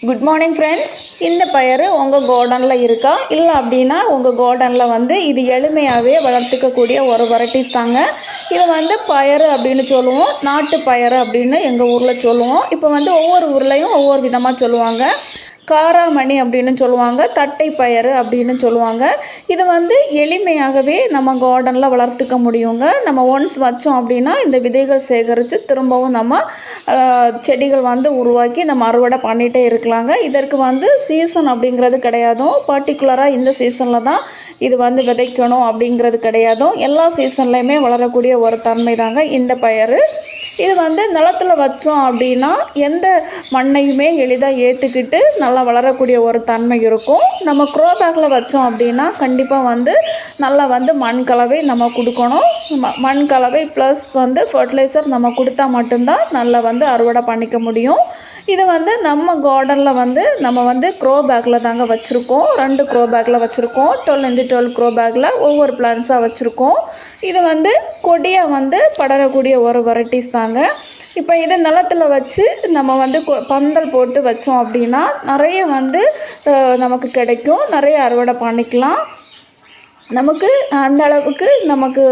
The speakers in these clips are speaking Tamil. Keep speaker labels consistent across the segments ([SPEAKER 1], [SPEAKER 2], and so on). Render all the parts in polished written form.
[SPEAKER 1] Good morning friends. இந்த பயிர் உங்கள் கார்டனில் இருக்கா? இல்லை அப்படின்னா உங்கள் கார்டனில் இது எளிமையாகவே வளர்த்துக்கக்கூடிய ஒரு வெரைட்டிஸ் தாங்க. இது பயறு அப்படின்னு சொல்லுவோம், நாட்டு பயறு அப்படின்னு எங்கள் ஊரில் சொல்லுவோம். இப்போ ஒவ்வொரு ஊர்லேயும் ஒவ்வொரு விதமாக சொல்லுவாங்க. காராமணி அப்படின்னு சொல்லுவாங்க, தட்டை பயறு அப்படின்னு சொல்லுவாங்க. இது எளிமையாகவே நம்ம கார்டனில் வளர்த்துக்க முடியுங்க. நம்ம ஒன்ஸ் வச்சோம் அப்படின்னா இந்த விதைகள் சேகரித்து திரும்பவும் நம்ம செடிகள் உருவாக்கி நம்ம அறுவடை பண்ணிகிட்டே இருக்கலாங்க. இதற்கு சீசன் அப்படிங்கிறது கிடையாதும். பர்டிகுலராக இந்த சீசனில் தான் இது விதைக்கணும் அப்படிங்கிறது கிடையாதும். எல்லா சீசன்லையுமே வளரக்கூடிய ஒரு தன்மை தாங்க இந்த பயறு. இது நிலத்தில் வச்சோம் அப்படின்னா எந்த மண்ணையுமே எளிதாக ஏற்றுக்கிட்டு நல்லா வளரக்கூடிய ஒரு தன்மை இருக்கும். நம்ம க்ரோ பேக்கில் வச்சோம் அப்படின்னா கண்டிப்பாக நல்லா மண் கலவை நம்ம கொடுக்கணும். மண் கலவை ப்ளஸ் ஃபர்டிலைசர் நம்ம கொடுத்தா மட்டும்தான் நல்லா அறுவடை பண்ணிக்க முடியும். இது நம்ம கார்டனில் நம்ம க்ரோ பேக்கில் தாங்க வச்சுருக்கோம். 2 க்ரோ பேக்கில் வச்சுருக்கோம். 12x12 க்ரோ பேக்கில் ஒவ்வொரு பிளான்ஸாக வச்சுருக்கோம். இது கொடியாக படரக்கூடிய ஒரு வெரைட்டிஸ் தாங்க. இப்போ இதை நிலத்தில் வச்சு நம்ம பந்தல் போட்டு வச்சோம் அப்படின்னா நிறைய நமக்கு கிடைக்கும். நிறைய அறுவடை பண்ணிக்கலாம். நமக்கு அந்த அளவுக்கு நமக்கு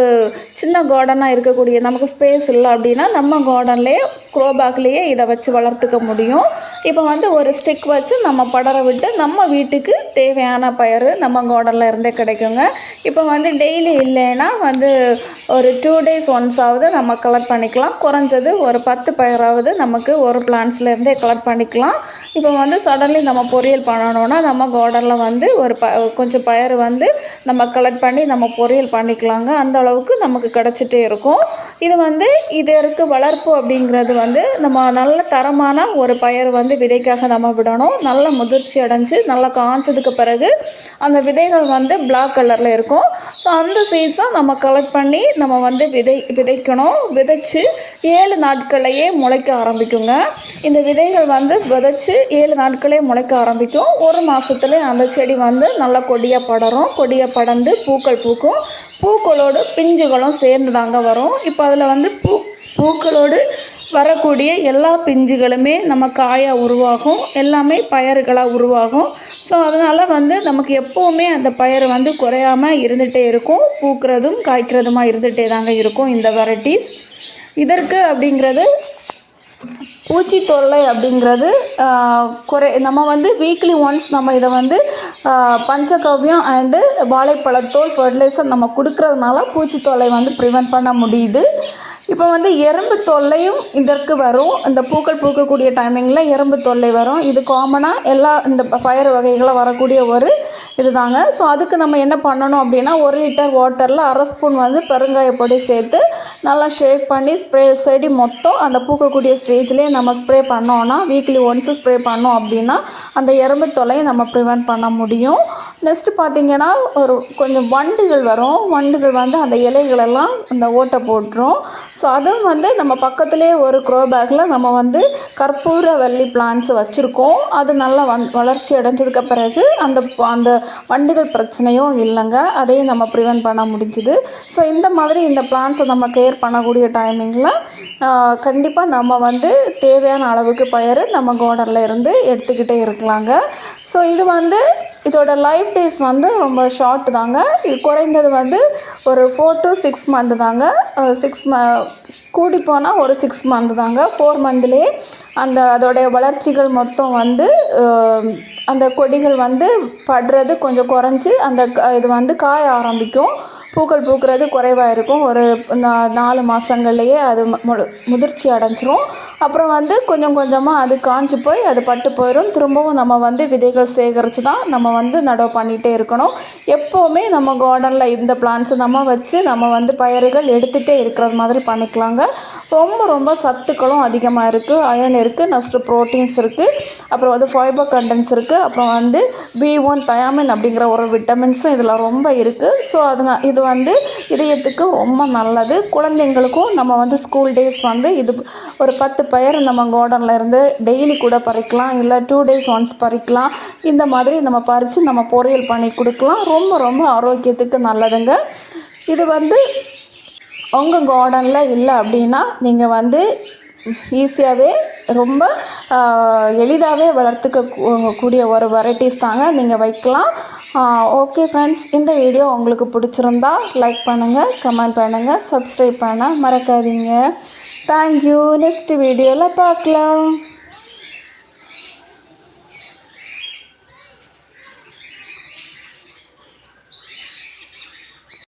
[SPEAKER 1] சின்ன கார்டனாக இருக்கக்கூடிய நமக்கு ஸ்பேஸ் இல்லை அப்படின்னா நம்ம கார்டன்லேயே க்ரோ பேக்லேயே இதை வச்சு வளர்த்துக்க முடியும். இப்போ ஒரு ஸ்டிக் வச்சு நம்ம படர விட்டு நம்ம வீட்டுக்கு தேவையான பயிர் நம்ம கார்டனில் இருந்தே கிடைக்குங்க. இப்போ டெய்லி இல்லைன்னா ஒரு 2 days ஒன்ஸாவது நம்ம கலெக்ட் பண்ணிக்கலாம். குறைஞ்சது ஒரு 10 பயிராவது நமக்கு ஒரு பிளான்ட்ஸ்லேருந்தே கலெக்ட் பண்ணிக்கலாம். இப்போ சடன்லி நம்ம பொரியல் பண்ணணுன்னா நம்ம கார்டனில் ஒரு கொஞ்சம் பயிர் நம்ம கலெக்ட் பண்ணி நம்ம பொரியல் பண்ணிக்கலாங்க. அந்த அளவுக்கு நமக்கு கிடச்சிட்டே இருக்கும். இது இதற்கு வளர்ப்பு அப்படிங்கிறது நம்ம நல்ல தரமான ஒரு பயிர் விதைக்காக நம்ம விடணும். நல்ல முதிர்ச்சி அடைஞ்சு நல்லா காய்ச்சதுக்கு பிறகு அந்த விதைகள் பிளாக் கலரில் இருக்கும். ஸோ அந்த சீட்ஸை நம்ம கலெக்ட் பண்ணி நம்ம விதைக்கணும். விதைச்சு 7 நாட்களையே முளைக்க ஆரம்பிக்குங்க. இந்த விதைகள் விதைச்சு 7 நாட்களே முளைக்க ஆரம்பிக்கும். 1 மாதத்துல அந்த செடி நல்லா கொடியாக படரும். கொடியாக படர்ந்து பூக்கள் பூக்கும். பூக்களோடு பிஞ்சுகளும் சேர்ந்து தாங்க வரும். இப்போ அதில் பூக்களோடு வரக்கூடிய எல்லா பிஞ்சுகளுமே நம்ம காயாக உருவாகும். எல்லாமே பயறுகளாக உருவாகும். ஸோ அதனால் நமக்கு எப்போவுமே அந்த பயிர் குறையாமல் இருந்துகிட்டே இருக்கும். பூக்கிறதும் காய்க்கிறதுமா இருந்துகிட்டே தாங்க இருக்கும் இந்த வெரைட்டிஸ். இதற்கு அப்படிங்கிறது பூச்சி தொல்லை அப்படிங்கிறது நம்ம வீக்லி ஒன்ஸ் நம்ம இதை பஞ்சகவ்யம் அண்டு வாழைப்பழத்தோல் ஃபர்டிலைசர் நம்ம கொடுக்கறதுனால பூச்சி தொல்லை ப்ரிவென்ட் பண்ண முடியுது. இப்போ எறும்பு தொல்லையும் இதற்கு வரும். இந்த பூக்கள் பூக்கக்கூடிய டைமிங்கில் எறும்பு தொல்லை வரும். இது காமனாக எல்லா இந்த பயிர் வகைகளை வரக்கூடிய ஒரு இதுதாங்க. ஸோ அதுக்கு நம்ம என்ன பண்ணணும் அப்படின்னா 1 லிட்டர் வாட்டரில் 1/2 ஸ்பூன் பெருங்காயப்பொடி சேர்த்து நல்லா ஷேக் பண்ணி செடி மொத்தம் அந்த பூக்கக்கூடிய ஸ்டேஜ்லேயே நம்ம ஸ்ப்ரே பண்ணோன்னா வீக்லி ஒன்ஸு ஸ்ப்ரே பண்ணோம் அப்படின்னா அந்த எறும்பு தொல்லையை நம்ம ப்ரிவென்ட் பண்ண முடியும். நெக்ஸ்ட்டு பார்த்திங்கன்னா கொஞ்சம் வண்டுகள் வரும். வண்டுகள் அந்த இலைகளெல்லாம் அந்த ஓட்டை போட்டுரும். ஸோ அதுவும் நம்ம பக்கத்துலேயே ஒரு க்ரோ பேக்கில் நம்ம கற்பூர வள்ளி பிளான்ட்ஸ் வச்சுருக்கோம். அது நல்லா வளர்ச்சி அடைஞ்சதுக்கு பிறகு அந்த வண்டுகள் பிரச்சனையும் இல்லைங்க. அதையும் நம்ம ப்ரிவென்ட் பண்ண முடிஞ்சுது. ஸோ இந்த மாதிரி இந்த பிளான்ட்ஸை நம்ம கேர் பண்ணக்கூடிய டைமிங்கில் கண்டிப்பாக நம்ம தேவையான அளவுக்கு பயிர் நம்ம கார்டனில் இருந்து எடுத்துக்கிட்டே இருக்கலாங்க. ஸோ இது இதோட லைஃப் டேஸ் ரொம்ப ஷார்ட் தாங்க. இது குறைந்தது ஒரு 4 to 6 மந்த் தாங்க. கூடி போனால் ஒரு 6 மந்த் தாங்க. 4 மந்த்லேயே அதோடைய வளர்ச்சிகள் மொத்தம் அந்த கொடிகள் படுறது கொஞ்சம் குறைஞ்சி இது காய ஆரம்பிக்கும். பூக்கள் பூக்கிறது குறைவாக இருக்கும். ஒரு 4 மாதங்கள்லேயே அது முதிர்ச்சி அடைஞ்சிரும். அப்புறம் கொஞ்சம் கொஞ்சமாக அது காஞ்சி போய் அது பட்டு போயிடும். திரும்பவும் நம்ம விதைகள் சேகரித்து தான் நம்ம நடவு பண்ணிகிட்டே இருக்கணும். எப்போவுமே நம்ம கார்டனில் இந்த பிளான்ட்ஸை நம்ம வச்சு நம்ம பயிர்கள் எடுத்துகிட்டே இருக்கிறது மாதிரி பண்ணிக்கலாங்க. ரொம்ப ரொம்ப சத்துக்களும் அதிகமாக இருக்குது. அயர்ன் இருக்குது, நெக்ஸ்ட்டு ப்ரோட்டீன்ஸ் இருக்குது, அப்புறம் ஃபைபர் கண்டென்ட்ஸ் இருக்குது, அப்புறம் B1 தயாமின் அப்படிங்கிற ஒரு விட்டமின்ஸும் இதில் ரொம்ப இருக்குது. ஸோ அதனால் இது இதயத்துக்கு ரொம்ப நல்லது. குழந்தைங்களுக்கும் நம்ம ஸ்கூல் டேஸ் இது ஒரு 10 பயிர் நம்ம கார்டனில் இருந்து டெய்லி கூட பறிக்கலாம். இல்லை 2 days ஒன்ஸ் பறிக்கலாம். இந்த மாதிரி நம்ம பறித்து நம்ம பொரியல் பண்ணி கொடுக்கலாம். ரொம்ப ரொம்ப ஆரோக்கியத்துக்கு நல்லதுங்க. இது உங்கள் கார்டனில் இல்லை அப்படின்னா நீங்கள் ஈஸியாகவே ரொம்ப எளிதாகவே வளர்த்துக்க கூடிய ஒரு வெரைட்டிஸ் தாங்க, நீங்கள் வைக்கலாம். ஓகே ஃப்ரெண்ட்ஸ், இந்த வீடியோ உங்களுக்கு பிடிச்சிருந்தா லைக் பண்ணுங்கள், கமெண்ட் பண்ணுங்கள், சப்ஸ்கிரைப் பண்ண மறக்காதீங்க. தேங்க்யூ. நெக்ஸ்ட் வீடியோவில் பார்க்கலாம்.